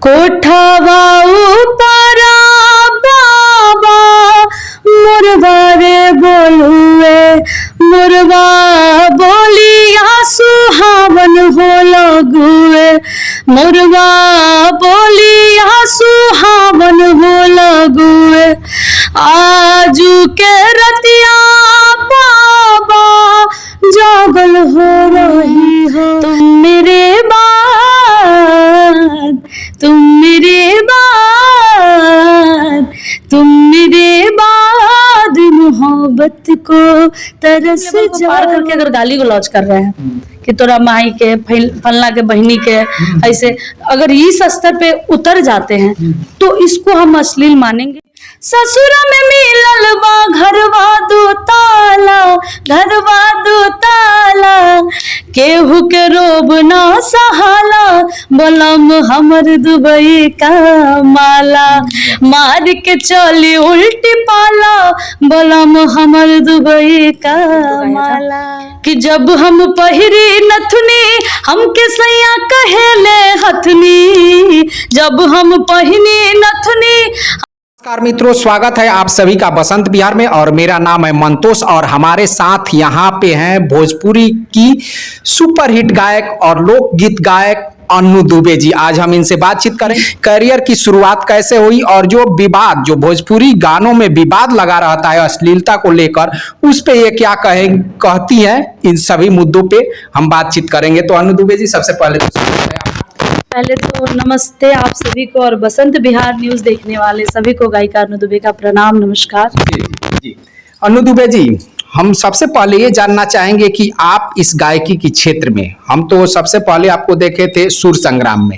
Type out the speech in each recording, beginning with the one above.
कोठावा ऊपरा बाबा मुरवा रे बोलुए मुरवा बोलिया सुहावन हो लगुए मुरवा बोलिया सुहावन हो लगुए आजू के रतिया बाबा जागल हो रही हो तुम मेरे बाद तुम मेरे बाद तुम मेरे बाद मोहब्बत को तरस पार करके अगर गाली गलौज कर रहे हैं कि तोरा माई के फलना के बहनी के ऐसे अगर इस स्तर पे उतर जाते हैं तो इसको हम अश्लील मानेंगे। ससुरा में मिलल बा घरवा दो ताला केहू के रोब ना सहाला बलम हमर दुबई का माला मार के चली उल्टी पाला बलम हमर दुबई का माला कि जब हम पहिरी नथुनी हमके सैया कहेले हथनी जब हम पहिनी नथुनी। नमस्कार मित्रों, स्वागत है आप सभी का बसंत बिहार में और मेरा नाम है मंतोष और हमारे साथ यहाँ पे हैं भोजपुरी की सुपरहिट गायक और लोकगीत गायक अन्नू दुबे जी। आज हम इनसे बातचीत करें करियर की शुरुआत कैसे हुई और जो विवाद जो भोजपुरी गानों में विवाद लगा रहता है अश्लीलता को लेकर उस पे ये क्या कहती हैं, इन सभी मुद्दों पे हम बातचीत करेंगे। तो अन्नू दुबे जी, सबसे पहले तो नमस्ते आप सभी को और बसंत बिहार न्यूज देखने वाले सभी को गायिका अन्नू दुबे का प्रणाम नमस्कार। जी अन्नू दुबे जी, हम सबसे पहले ये जानना चाहेंगे कि आप इस गायकी की क्षेत्र में, हम तो सबसे पहले आपको देखे थे सुर संग्राम में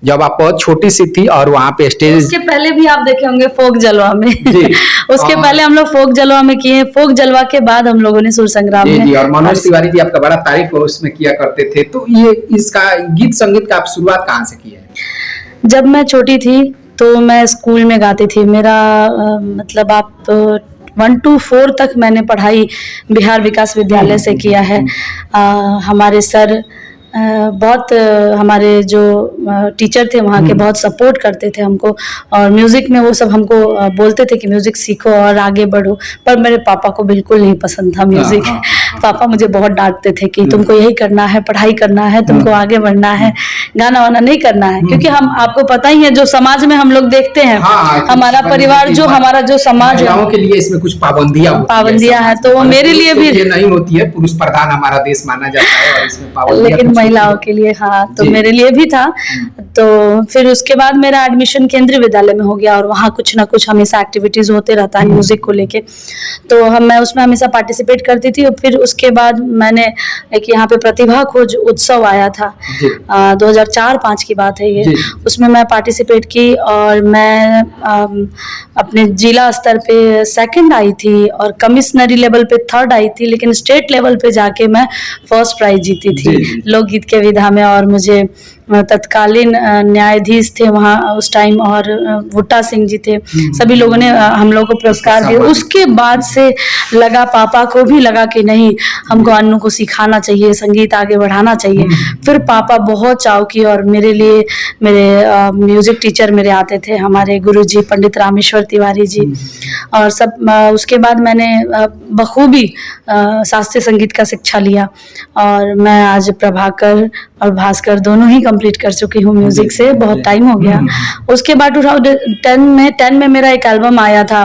जब आप बहुत छोटी सी थी और वहाँ पे स्टेज, उसके पहले भी आप देखे होंगे फोक जलवा में उसके पहले हम लोग फोक जलवा में किए, फोक जलवा के बाद हम लोगों ने सुर संग्राम में। और मनोज तिवारी जी आपका बड़ा तारीफ उसमें किया करते थे। तो ये इसका गीत संगीत का आप शुरुआत कहाँ से की है? जब मैं छोटी थी तो मैं स्कूल में गाती थी। मेरा मतलब आप 1 to 4 तक मैंने पढ़ाई बिहार विकास विद्यालय से किया है। हमारे सर बहुत हमारे जो टीचर थे वहाँ के बहुत सपोर्ट करते थे हमको और म्यूज़िक में वो सब हमको बोलते थे कि म्यूज़िक सीखो और आगे बढ़ो, पर मेरे पापा को बिल्कुल नहीं पसंद था म्यूज़िक। पापा मुझे बहुत डांटते थे कि तुमको यही करना है, पढ़ाई करना है, तुमको आगे बढ़ना है, गाना वाना नहीं करना है। क्योंकि हम आपको पता ही है जो समाज में हम लोग देखते हैं, हमारा परिवार जो हमारा जो समाज है के लिए इसमें कुछ पाबंदियां है तो वो मेरे लिए भी नहीं होती है। पुरुष प्रधान हमारा देश माना जाता है और इसमें पाबंदियां लेकिन महिलाओं के लिए हाँ, तो मेरे लिए भी था। तो फिर उसके बाद मेरा एडमिशन केंद्रीय विद्यालय में हो गया और वहाँ कुछ ना कुछ हमेशा एक्टिविटीज होते रहता है म्यूजिक को लेके, तो मैं उसमें हमेशा पार्टिसिपेट करती थी। और फिर उसके बाद मैंने एक यहाँ पे प्रतिभा खोज उत्सव आया था 2004-05 की बात है ये, उसमें मैं पार्टिसिपेट की और मैं अपने जिला स्तर पे 2nd आई थी और कमिश्नरी लेवल पे 3rd आई थी, लेकिन स्टेट लेवल पे जाके मैं 1st प्राइज जीती थी लोकगीत के विधा में। और मुझे तत्कालीन न्यायाधीश थे वहाँ उस टाइम और भुट्टा सिंह जी थे, सभी लोगों ने हम लोग को पुरस्कार दिए। उसके बाद से लगा, पापा को भी लगा कि नहीं हमको अन्नू को सिखाना चाहिए, संगीत आगे बढ़ाना चाहिए। फिर पापा बहुत चाव की और मेरे लिए मेरे म्यूजिक टीचर मेरे आते थे, हमारे गुरुजी पंडित रामेश्वर तिवारी जी, और सब उसके बाद मैंने बखूबी शास्त्रीय संगीत का शिक्षा लिया और मैं आज प्रभाकर और भास्कर दोनों ही कंप्लीट कर चुकी हूँ म्यूजिक से, बहुत टाइम हो गया। उसके बाद 2010 में मेरा एक एल्बम आया था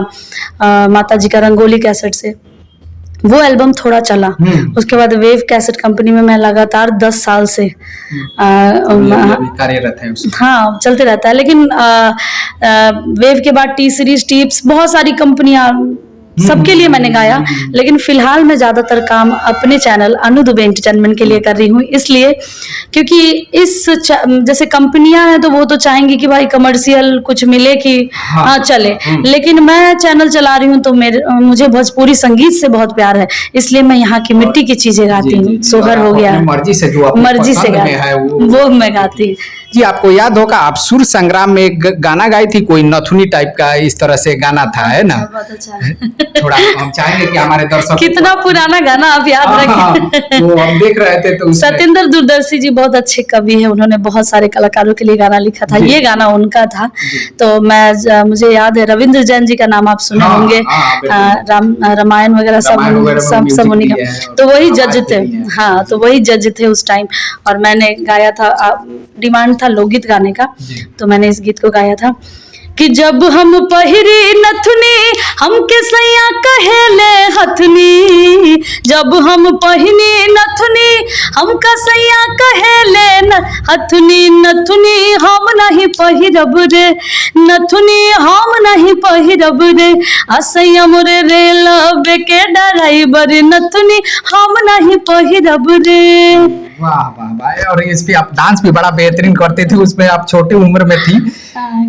माता जी का रंगोली कैसेट से, वो एल्बम थोड़ा चला। उसके बाद वेव कैसेट कंपनी में मैं लगातार 10 साल से कार्यरत है। हाँ, चलते रहता है। लेकिन वेव के बाद टी सीरीज, टिप्स, बहुत सारी कंपनियां, सबके लिए मैंने गाया। लेकिन फिलहाल मैं ज्यादातर काम अपने चैनल अन्नू दुबे एंटरटेनमेंट के लिए कर रही हूँ, इसलिए क्योंकि इस जैसे कंपनियां हैं तो वो तो चाहेंगी कि भाई कमर्शियल कुछ मिले कि हाँ चले, लेकिन मैं चैनल चला रही हूँ तो मुझे भोजपुरी संगीत से बहुत प्यार है, इसलिए मैं यहाँ की मिट्टी की चीजें गाती हूँ। सोहर हो गया, मर्जी से वो मैं गाती। जी आपको याद होगा आप सुर संग्राम में एक गाना गाई थी, कोई नथुनी टाइप का इस तरह से गाना था, है ना? बहुत अच्छा। थोड़ा हम चाहेंगे कि हमारे दर्शक कितना पुराना गाना आप याद रखें। वो हम देख रहे थे तो उसमें सत्येंद्र दूरदर्शी जी बहुत अच्छे कवि हैं, उन्होंने बहुत सारे कलाकारों के लिए गाना लिखा था, ये गाना उनका था। तो मुझे याद है रविंद्र जैन जी का नाम आप सुने होंगे, रामायण वगैरह सब उन्हीं का। तो वही जज थे, हाँ तो वही जज थे उस टाइम, और मैंने गाया था, डिमांड था लोकगीत गाने का, तो मैंने इस गीत को गाया था कि जब हम पहिरी नथुनी हमके सैया कहेले हथनी, जब हम पहिनी नथुनी हमका सैया कहेले हथनी, नथुनी हम नहीं पहिरब रे, नथुनी हम नहीं पहिरब रे, असैया मोरे रेलवे के ड्राइवर, नथुनी हम नहीं पहिरब रे। वाह वाह वाह, और इस पे आप डांस भी बड़ा बेहतरीन करते थे, उसमें आप छोटी उम्र में थी।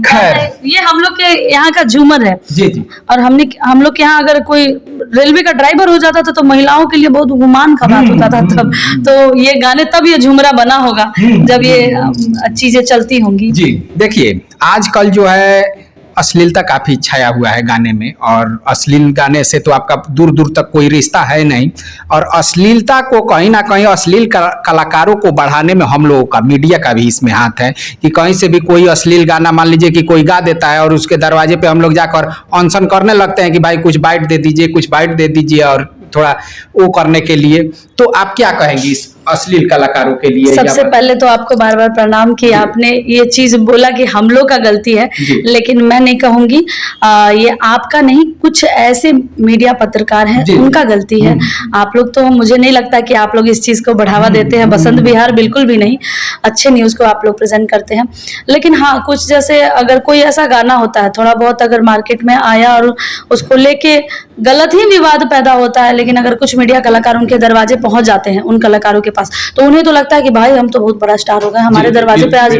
खैर ये हम लोग के यहाँ का झूमर है जी जी, और हम लोग के यहाँ अगर कोई रेलवे का ड्राइवर हो जाता था तो महिलाओं के लिए बहुत गुमान का बात होता था तब, तो ये गाने तब ये झुमरा बना होगा जब ये चीजें चलती होंगी। जी देखिए आजकल जो है अश्लीलता काफी छाया हुआ है गाने में, और अश्लील गाने से तो आपका दूर दूर तक कोई रिश्ता है नहीं, और अश्लीलता को कहीं ना कहीं अश्लील कलाकारों को बढ़ाने में हम लोगों का, मीडिया का भी इसमें हाथ है कि कहीं से भी कोई अश्लील गाना मान लीजिए कि कोई गा देता है और उसके दरवाजे पे हम लोग जाकर अनशन करने लगते हैं कि भाई कुछ बाइट दे दीजिए, कुछ बाइट दे दीजिए, और थोड़ा वो करने के लिए। तो आप क्या कहेंगी इस अश्लील कलाकारों के लिए? सबसे पहले तो आपको बार बार प्रणाम कि आपने ये चीज बोला कि हम लोग का गलती है, लेकिन मैं नहीं कहूंगी ये आपका नहीं, कुछ ऐसे मीडिया पत्रकार हैं उनका गलती है। आप लोग तो, मुझे नहीं लगता कि आप लोग इस चीज को बढ़ावा देते हैं, बसंत बिहार बिल्कुल भी नहीं, अच्छे न्यूज को आप लोग प्रेजेंट करते हैं। लेकिन हाँ कुछ जैसे अगर कोई ऐसा गाना होता है थोड़ा बहुत अगर मार्केट में आया और उसको लेके गलत ही विवाद पैदा होता है, लेकिन अगर कुछ मीडिया कलाकार उनके दरवाजे पहुंच जाते हैं उन कलाकारों के पास, तो उन्हें तो लगता है कि भाई हम तो बहुत बड़ा स्टार हो गए, हमारे दरवाजे पे आज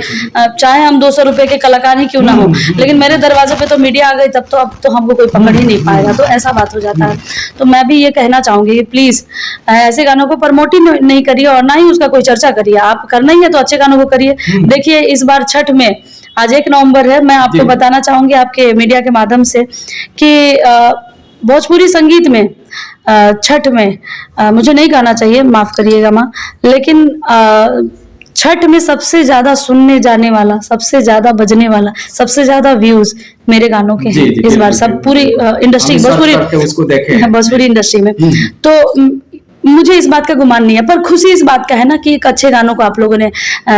चाहे हम 200 रुपए के कलाकार ही क्यों ना हो, लेकिन मेरे दरवाजे पे तो मीडिया आ गई, तब तो अब तो हमको कोई पकड़ ही नहीं पाएगा, तो ऐसा बात हो जाता है। तो मैं भी ये कहना चाहूंगी कि प्लीज ऐसे गानों को प्रमोट ही नहीं करिए और ना ही उसका कोई चर्चा करिए, आप करना ही है तो अच्छे गानों को करिए। देखिए इस बार छठ में, आज 1 नवंबर है, मैं आपको बताना चाहूंगी आपके मीडिया के माध्यम से कि भोजपुरी संगीत में छठ में मुझे नहीं गाना चाहिए, माफ करिएगा माँ, लेकिन छठ में सबसे ज्यादा सुनने जाने वाला, सबसे ज्यादा बजने वाला, सबसे ज्यादा व्यूज मेरे गानों के हैं इस बार, सब पूरी इंडस्ट्री, भोजपुरी इंडस्ट्री में। तो मुझे इस बात का गुमान नहीं है, पर खुशी इस बात का है ना कि एक अच्छे गानों को आप लोगों ने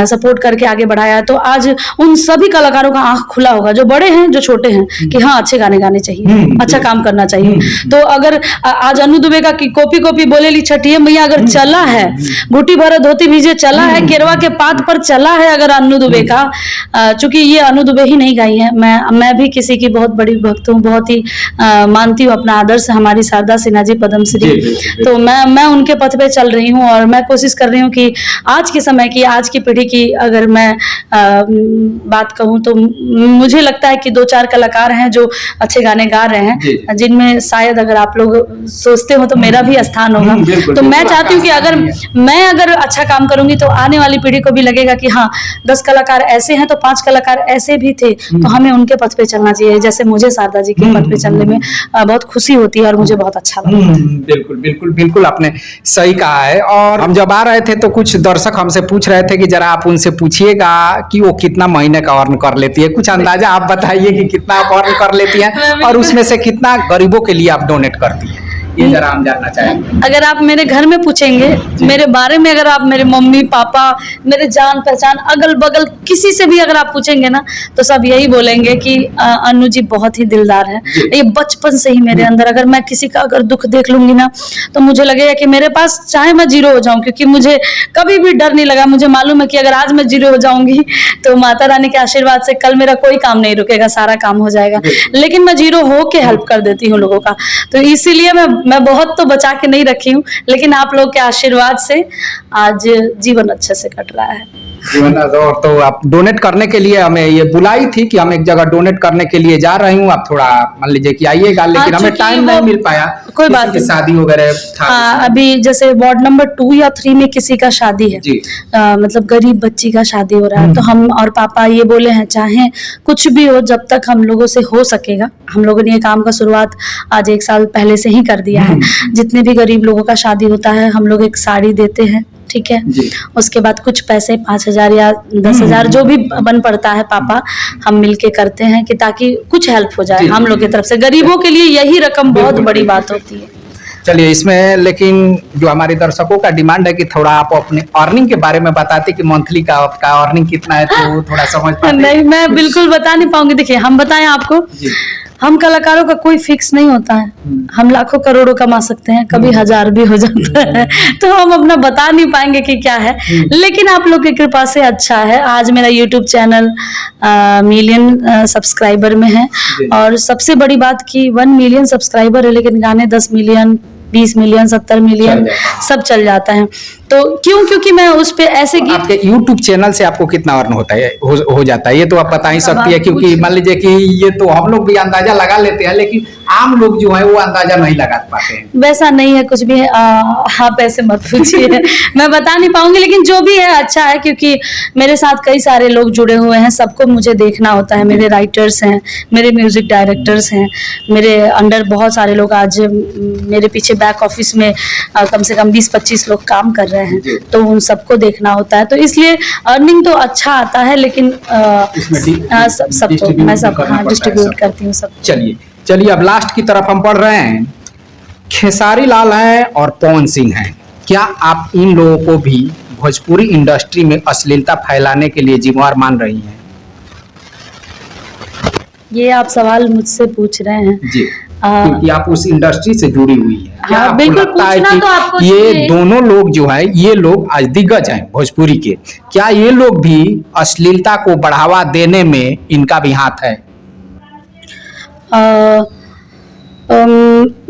सपोर्ट करके आगे बढ़ाया, तो आज उन सभी कलाकारों का आंख खुला होगा, जो बड़े हैं जो छोटे हैं, कि हाँ अच्छे गाने गाने चाहिए, अच्छा काम करना चाहिए। तो अगर आज अनु दुबे का कि कॉपी कॉपी बोले ली छठिए मैया अगर चला है, घुटी भर धोती भीजे चला है, केरवा के पात पर चला है अगर अनु दुबे का, चूंकि ये अनु दुबे ही नहीं गाई है, मैं भी किसी की बहुत बड़ी भक्त हूँ, बहुत ही मानती हूँ, अपना आदर्श हमारी शारदा सिन्हा जी पद्मश्री, तो मैं उनके पथ पे चल रही हूँ, और मैं कोशिश कर रही हूँ कि आज के समय की, आज की पीढ़ी की अगर मैं बात कहूँ तो मुझे लगता है कि 2-4 कलाकार हैं जो अच्छे गाने गा रहे हैं, जिनमें शायद अगर आप लोग सोचते हो तो मेरा भी स्थान होगा। तो मैं चाहती हूँ कि अगर मैं अच्छा काम करूंगी तो आने वाली पीढ़ी को भी लगेगा कि हाँ 10 कलाकार ऐसे हैं तो 5 कलाकार ऐसे भी थे, तो हमें उनके पथ पे चलना चाहिए, जैसे मुझे शारदा जी के पथ पे चलने में बहुत खुशी होती है और मुझे बहुत अच्छा लगता है। बिल्कुल बिल्कुल बिल्कुल आपने सही कहा है। और हम जब आ रहे थे तो कुछ दर्शक हमसे पूछ रहे थे कि जरा आप उनसे पूछिएगा कि वो कितना महीने का अर्न कर लेती है, कुछ अंदाजा आप बताइए कि कितना आप अर्न कर लेती हैं और उसमें से कितना गरीबों के लिए आप डोनेट करती हैं, ये जरा हम जानना चाहेंगे। अगर आप मेरे घर में पूछेंगे मेरे बारे में, अगर आप मेरे मम्मी पापा, मेरे जान पहचान, अगल बगल किसी से भी अगर आप पूछेंगे ना तो सब यही बोलेंगे कि अनु जी बहुत ही दिलदार है। ये बचपन से ही मेरे अंदर, अगर मैं किसी का अगर दुख देख लूंगी ना तो मुझे लगेगा कि मेरे पास चाहे मैं जीरो हो जाऊं, क्योंकि मुझे कभी भी डर नहीं लगा। मुझे मालूम है कि अगर आज मैं जीरो हो जाऊंगी तो माता रानी के आशीर्वाद से कल मेरा कोई काम नहीं रुकेगा, सारा काम हो जाएगा। लेकिन मैं जीरो होके हेल्प कर देती हूँ लोगों का, तो इसीलिए मैं बहुत तो बचा के नहीं रखी हूँ, लेकिन आप लोग के आशीर्वाद से आज जीवन अच्छे से कट रहा है। जीवन और तो आप डोनेट करने के लिए हमें ये बुलाई थी कि हम एक जगह डोनेट करने के लिए जा रही हूँ, आप थोड़ा मान लीजिए कि आइएगा, लेकिन हमें चूंकि टाइम वो- नहीं मिल पाया, कोई किसी बात की नहीं। शादी वगैरह था। हाँ, अभी जैसे वार्ड नंबर 2 या 3 में किसी का शादी है, जी। मतलब गरीब बच्ची का शादी हो रहा है, तो हम और पापा ये बोले हैं चाहे कुछ भी हो, जब तक हम लोगों से हो सकेगा, हम लोगों ने ये काम का शुरुआत आज 1 साल पहले से ही कर दिया है। जितने भी गरीब लोगों का शादी होता है हम लोग एक साड़ी देते हैं, ठीक है। जी। उसके बाद कुछ पैसे 5,000 या 10,000 जो भी बन पड़ता है, पापा हम मिलके करते हैं कि ताकि कुछ हेल्प हो जाए जी, हम लोग की तरफ से। गरीबों के लिए यही रकम बहुत बिल्कुल, बड़ी बिल्कुल, बात होती है। चलिए, इसमें लेकिन जो हमारे दर्शकों का डिमांड है कि थोड़ा आप अपने अर्निंग के बारे में बताते कि मंथली का आपका अर्निंग कितना है, तो वो थोड़ा समझ पाते। नहीं, मैं बिल्कुल बता नहीं पाऊंगी। देखिए, हम बताएं आपको, जी। हम कलाकारों का कोई फिक्स नहीं होता है। हम लाखों करोड़ों कमा सकते हैं, कभी 1,000 भी हो जाता है, तो हम अपना बता नहीं पाएंगे कि क्या है। लेकिन आप लोग की कृपा से अच्छा है। आज मेरा यूट्यूब चैनल मिलियन सब्सक्राइबर में है, जी। और सबसे बड़ी बात कि 1 मिलियन सब्सक्राइबर है, लेकिन गाने 10 मिलियन, 20 मिलियन, 70 मिलियन चल जाता है। सब चल जाता है। तो क्योंकि मैं उस पे ऐसे गीत आपके YouTube चैनल से आपको कितना अर्न होता है, हो जाता है, ये तो आप बता ही सकती है, क्योंकि मान लीजिए कि ये तो हम लोग भी अंदाजा लगा लेते हैं, लेकिन आम लोग जो है वो अंदाजा नहीं लगा पाते हैं। वैसा नहीं है कुछ भी है। आप ऐसे मत पूछिए, मैं बता नहीं पाऊंगी, लेकिन जो भी है अच्छा है, क्योंकि मेरे साथ कई सारे लोग जुड़े हुए हैं, सबको मुझे देखना होता है। मेरे राइटर्स हैं, मेरे म्यूजिक डायरेक्टर्स हैं, मेरे अंडर बहुत सारे लोग आज मेरे पीछे बैक ऑफिस में कम से कम 20-25 लोग काम कर रहे हैं, जी। तो उन सबको देखना होता है। तो इसलिए अर्निंग तो अच्छा आता है, लेकिन इसमें सबको distribute मैं सब करना पड़ता है डिस्ट्रीब्यूट सबको। करती हूँ सब। चलिए अब लास्ट की तरफ हम बढ़ रहे हैं। खेसारी लाल हैं और पवन सिंह हैं, क्या आप इन लोगों को भी भोजपुरी इंडस्ट्री में अश्लीलता फैलाने के लिए जिम्मेवार मान रही हैं? ये आप सवाल मुझसे पूछ रहे हैं। जी, क्योंकि आप उस इंडस्ट्री से जुड़ी हुई है। क्या हाँ, आपको बिल्कुल, लगता है पूछना कि तो आपको ये चाहिए। दोनों लोग जो है, ये लोग आज दिग्गज हैं भोजपुरी के, क्या ये लोग भी अश्लीलता को बढ़ावा देने में इनका भी हाथ है?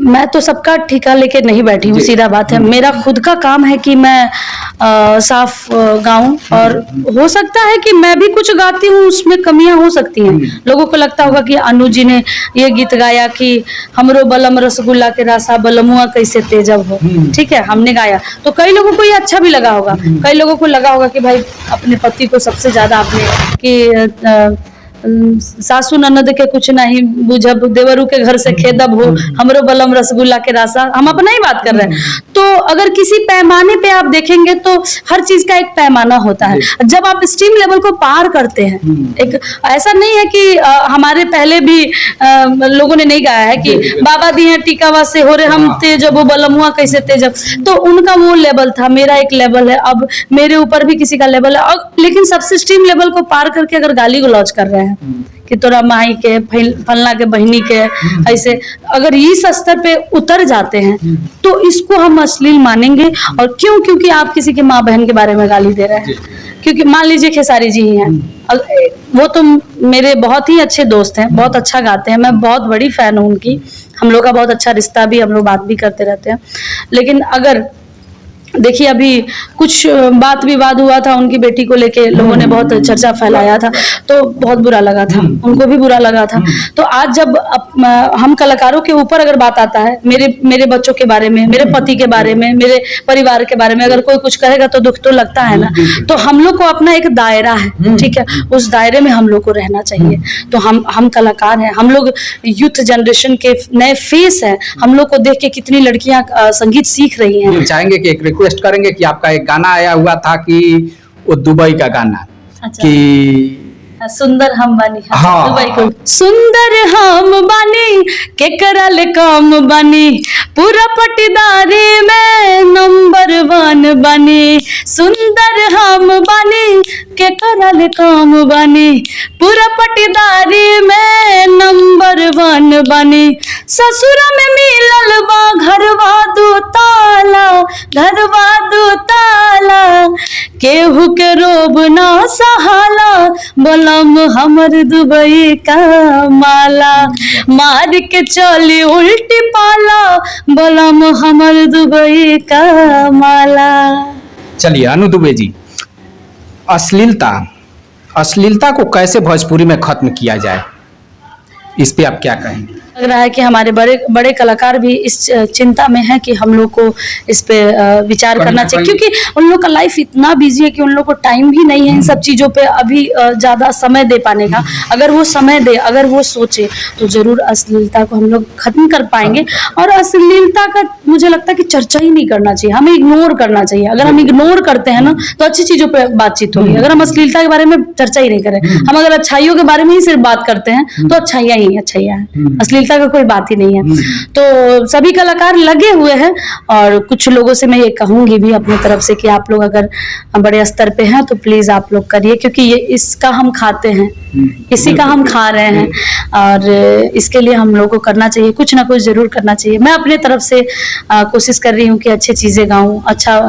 मैं तो सबका ठिका लेके नहीं बैठी हूँ, जी। सीधा बात है। मेरा खुद का काम है कि मैं साफ गाऊं, और हो सकता है कि मैं भी कुछ गाती हूँ, उसमें कमियां हो सकती हैं। लोगों को लगता होगा कि अनु जी ने ये गीत गाया कि हमरो बलम रसगुल्ला के रासा बलमुआ कैसे तेजब हो, ठीक है, हमने गाया, तो कई लोगों को ये अच्छा भी लगा होगा। कई लोगों को लगा होगा कि भाई अपने पति को सबसे ज्यादा आपने कि सासू ननद के कुछ नहीं बुझब, देवरू के घर से खेदब हो, हमरो बलम रसगुल्ला के रासा। हम अपना ही बात कर रहे हैं। तो अगर किसी पैमाने पे आप देखेंगे तो हर चीज का एक पैमाना होता है। जब आप स्ट्रीम लेवल को पार करते हैं, एक ऐसा नहीं है कि हमारे पहले भी लोगों ने नहीं गाया है कि बाबा दी हैं टीकावा से हो रे हम तेजब बलमुआ कैसे तेजब, तो उनका वो लेवल था, मेरा एक लेवल है, अब मेरे ऊपर भी किसी का लेवल है। लेकिन सबसे स्ट्रीम लेवल को पार करके अगर गाली गलौज कर रहे हैं कि तोरा माई के फलना के बहनी के, ऐसे अगर इस स्तर पे उतर जाते हैं तो इसको हम अश्लील मानेंगे। और क्यों? क्योंकि आप किसी के माँ बहन के बारे में गाली दे रहे हैं। क्योंकि मान लीजिए खेसारी जी ही हैं, वो तो मेरे बहुत ही अच्छे दोस्त हैं, बहुत अच्छा गाते हैं, मैं बहुत बड़ी फैन हूँ उनकी, हम लोग का बहुत अच्छा रिश्ता भी, हम लोग बात भी करते रहते हैं। लेकिन अगर देखिए, अभी कुछ बात विवाद हुआ था उनकी बेटी को लेके, लोगों ने बहुत चर्चा फैलाया था, तो बहुत बुरा लगा था, उनको भी बुरा लगा था। तो आज जब हम कलाकारों के ऊपर अगर बात आता है, मेरे बच्चों के बारे में, मेरे पति के बारे में, मेरे परिवार के बारे में अगर कोई कुछ कहेगा तो दुख तो लगता है ना। तो हम लोग को अपना एक दायरा है, ठीक है, उस दायरे में हम लोग को रहना चाहिए। तो हम कलाकार हैं, हम लोग यूथ जनरेशन के नए फेस हैं, हम लोग को देख के कितनी लड़कियां संगीत सीख रही हैं। चाहेंगे कि एक रिक्वेस्ट करेंगे कि आपका एक गाना आया हुआ था कि वो दुबई का गाना, अच्छा। कि सुंदर हम बानी, हाँ। दुबई को सुंदर हम बानी के करल काम बानी, पूरा पटीदारी में नंबर 1 बानी। सुंदर हम बानी के करल काम बानी, पूरा पटीदारी में नंबर 1 बानी। ससुर में मिलल बा घरवा दो ताला, घरवा दो ताला, केहू के रोब ना सहाला, बलम हमर दुबई का माला, मार के चली उल्टी पाला, बलम हमर दुबई का माला। चलिए अनु दुबे जी, अश्लीलता को कैसे भोजपुरी में खत्म किया जाए, इस पे आप क्या कहेंगे? लग रहा है कि हमारे बड़े बड़े कलाकार भी इस चिंता में हैं कि हम लोग को इस पे विचार करना चाहिए, क्योंकि उन लोग का लाइफ इतना बिजी है कि उन लोग को टाइम भी नहीं है इन सब चीज़ों पे अभी ज़्यादा समय दे पाने का। अगर वो समय दे, अगर वो सोचे, तो ज़रूर अश्लीलता को हम लोग खत्म कर पाएंगे। और अश्लीलता का मुझे लगता है कि चर्चा ही नहीं करना चाहिए, हमें इग्नोर करना चाहिए। अगर हम इग्नोर करते हैं ना तो अच्छी चीज़ों पर बातचीत होगी। अगर हम अश्लीलता के बारे में चर्चा ही नहीं करें, हम अगर अच्छाइयों के बारे में ही सिर्फ बात करते हैं तो अच्छाइयाँ ही अच्छाइयाँ हैं, अश्लीलता का कोई बात ही नहीं है। तो सभी कलाकार लगे हुए हैं, और कुछ लोगों से मैं ये कहूंगी भी अपनी तरफ से कि आप लोग अगर बड़े स्तर पे हैं तो प्लीज आप लोग करिए, क्योंकि ये इसका हम खाते हैं, इसी का हम खा रहे हैं, और इसके लिए हम लोगों को करना चाहिए, कुछ ना कुछ जरूर करना चाहिए। मैं अपने तरफ से कोशिश कर रही हूँ कि अच्छी चीजें गाऊं, अच्छा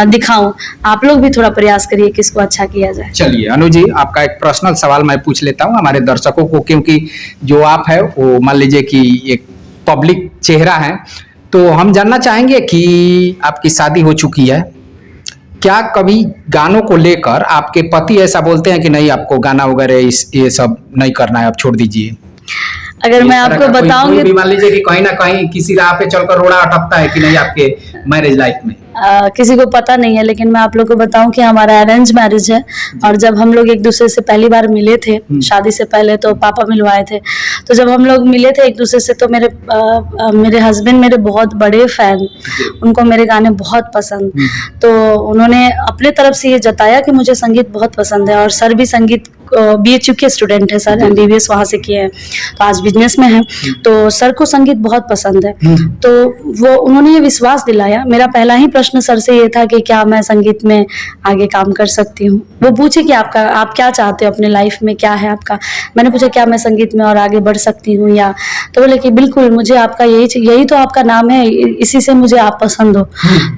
दिखाऊं। आप लोग भी थोड़ा प्रयास करिए कि इसको अच्छा किया जाए। चलिए अनु जी, आपका एक पर्सनल सवाल मैं पूछ लेता हूँ हमारे दर्शकों को, क्योंकि जो आप है वो मान लीजिए कि एक पब्लिक चेहरा है, तो हम जानना चाहेंगे कि आपकी शादी हो चुकी है, क्या कभी गानों को लेकर आपके पति ऐसा बोलते हैं कि नहीं आपको गाना वगैरह ये सब नहीं करना है, आप छोड़ दीजिए? अगर मैं आपको बताऊंगी, मान लीजिए कि कहीं ना कहीं किसी राह पे चलकर रोड़ा अटकता है कि नहीं आपके मैरिज लाइफ में? किसी को पता नहीं है, लेकिन मैं आप लोग को बताऊं कि हमारा अरेंज मैरिज है। और जब हम लोग एक दूसरे से पहली बार मिले थे शादी से पहले, तो पापा मिलवाए थे। तो जब हम लोग मिले थे एक दूसरे से, तो मेरे हस्बैंड मेरे बहुत बड़े फैन, उनको मेरे गाने बहुत पसंद। तो उन्होंने अपने तरफ से ये जताया कि मुझे संगीत बहुत पसंद है, और सर भी संगीत BHU के स्टूडेंट है सर, MBBS वहाँ से किए हैं, तो आज बिजनेस में है। तो सर को संगीत बहुत पसंद है, तो वो उन्होंने ये विश्वास दिलाया। मेरा पहला ही प्रश्न सर से ये था कि क्या मैं संगीत में आगे काम कर सकती हूँ। वो पूछे कि आप क्या चाहते हो अपने लाइफ में, क्या है आपका। मैंने पूछा क्या मैं संगीत में और आगे बढ़ सकती हूँ या, तो बोले कि बिल्कुल, मुझे आपका यही तो आपका नाम है, इसी से मुझे आप पसंद हो,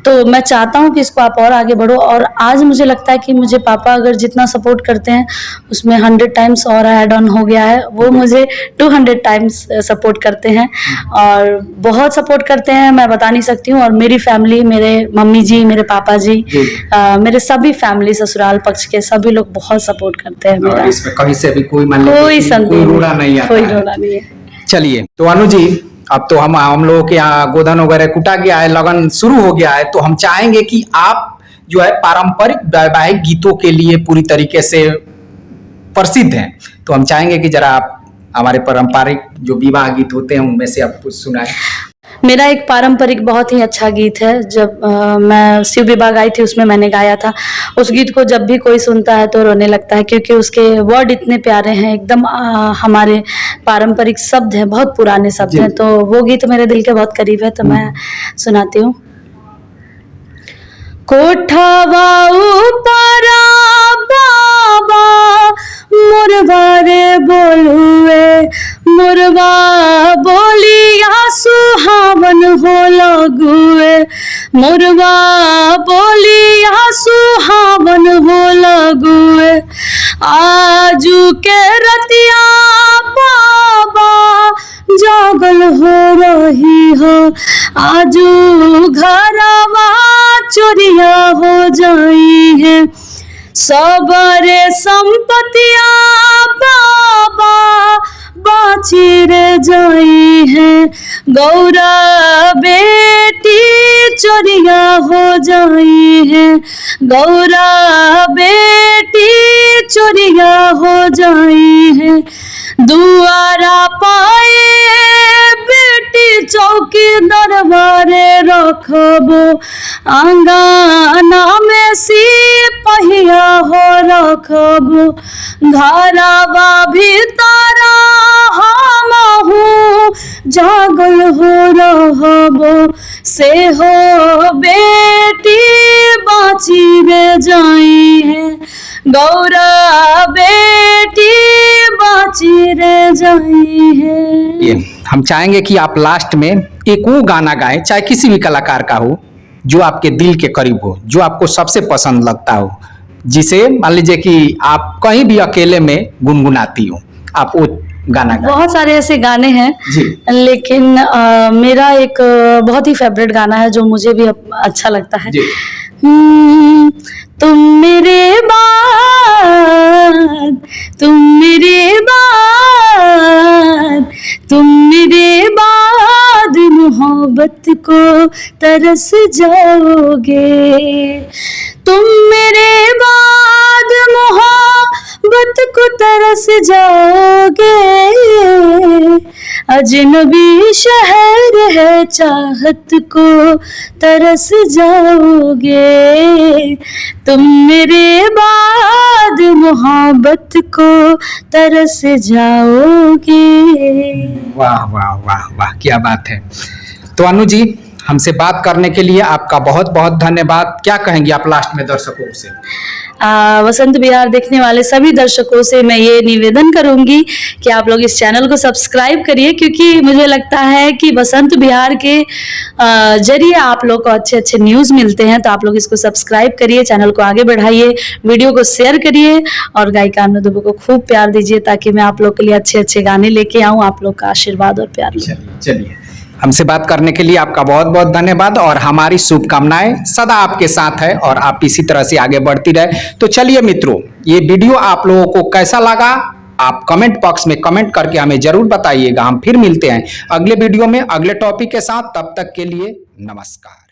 तो मैं चाहता हूँ कि इसको आप और आगे बढ़ो। और आज मुझे लगता है कि मुझे पापा अगर जितना सपोर्ट करते हैं उसमें 100 टाइम्स और ऐड ऑन हो गया है। वो मुझे 200 टाइम्स सपोर्ट करते हैं, और बहुत सपोर्ट करते हैं, मैं बता नहीं सकती हूँ। और मेरी फैमिली, मेरे मम्मी जी, मेरे पापा जी, मेरे सभी फैमिली, ससुराल पक्ष के सभी लोग बहुत सपोर्ट करते हैं मेरा। इसमें कहीं से भी कोई रोड़ा नहीं आता, कोई रोड़ा नहीं है। चलिए, तो अनु जी, अब तो हम लोगों के यहाँ गोधन वगैरह कुटा गया है, लगन शुरू हो गया है, तो हम चाहेंगे कि आप जो है पारंपरिक वैवाहिक गीतों के लिए पूरी तरीके से प्रसिद्ध हैं, तो हम चाहेंगे कि जरा आप हमारे पारंपरिक जो विवाह गीत होते हैं उनमें से आप कुछ सुनाएं। मेरा एक पारंपरिक बहुत ही अच्छा गीत है, जब मैं शिव विवाह गाई थी उसमें मैंने गाया था। उस गीत को जब भी कोई सुनता है तो रोने लगता है, क्योंकि उसके वर्ड इतने प्यारे हैं, एकदम हमारे पारंपरिक शब्द हैं, बहुत पुराने शब्द हैं। तो वो गीत मेरे दिल के बहुत करीब है, तो मैं सुनाती हूँ। कोठावा ऊपरा बाबा मुरवा रे बोलुए, मुरवा बोलिया सुहावन हो लगुए, मुरवा बोलिया सुहावन हो लगुए। आजू के रतिया बाबा जागल हो रही हो, आजू घरवा चोरिया हो जाई है, सबरे संपत्तिया बाबा बाची रे जाई है, गौरा बेटी चोरिया हो जाई है, गौरा बेटी चोरिया हो जाई है। दुआरा पाए बेटी चौकी दरबारे रखबो, आंगना में सिपहिया हो रखबो, घरवा भीतरा हमहू जागल हो रहबो, से हो बेटी बाची रे जाई है, गौरा बेटी बाची रे जाई है। हम चाहेंगे कि आप लास्ट में एक वो गाना गाएं, चाहे किसी भी कलाकार का हो, जो आपके दिल के करीब हो, जो आपको सबसे पसंद लगता हो, जिसे मान लीजिए कि आप कहीं भी अकेले में गुनगुनाती हो, आप वो गाना गाएं। बहुत सारे ऐसे गाने हैं जी, लेकिन मेरा एक बहुत ही फेवरेट गाना है जो मुझे भी अच्छा लगता है। तुम मेरे बाद, तुम मेरे बाद, तुम मेरे बाद मोहब्बत को तरस जाओगे। तुम मेरे बाद मोहब्बत को तरस जाओगे। अजनबी शहर है चाहत को तरस जाओगे। तुम मेरे बाद मोहब्बत को तरस जाओगे। वाह वाह वाह वाह, क्या बात है। तो अनु जी, हमसे बात करने के लिए आपका बहुत बहुत धन्यवाद। क्या कहेंगी आप लास्ट में दर्शकों से? वसंत विहार देखने वाले सभी दर्शकों से मैं ये निवेदन करूंगी कि आप लोग इस चैनल को सब्सक्राइब करिए, क्योंकि मुझे लगता है कि वसंत विहार के जरिए आप लोग को अच्छे अच्छे न्यूज़ मिलते हैं। तो आप लोग इसको सब्सक्राइब करिए, चैनल को आगे बढ़ाइए, वीडियो को शेयर करिए और गायिका अनु दुबे को खूब प्यार दीजिए, ताकि मैं आप लोग के लिए अच्छे अच्छे गाने लेके आऊँ। आप लोग का आशीर्वाद और प्यार। चलिए, हमसे बात करने के लिए आपका बहुत बहुत धन्यवाद और हमारी शुभकामनाएं सदा आपके साथ है और आप इसी तरह से आगे बढ़ती रहे। तो चलिए मित्रों, ये वीडियो आप लोगों को कैसा लगा आप कमेंट बॉक्स में कमेंट करके हमें जरूर बताइएगा। हम फिर मिलते हैं अगले वीडियो में अगले टॉपिक के साथ। तब तक के लिए नमस्कार।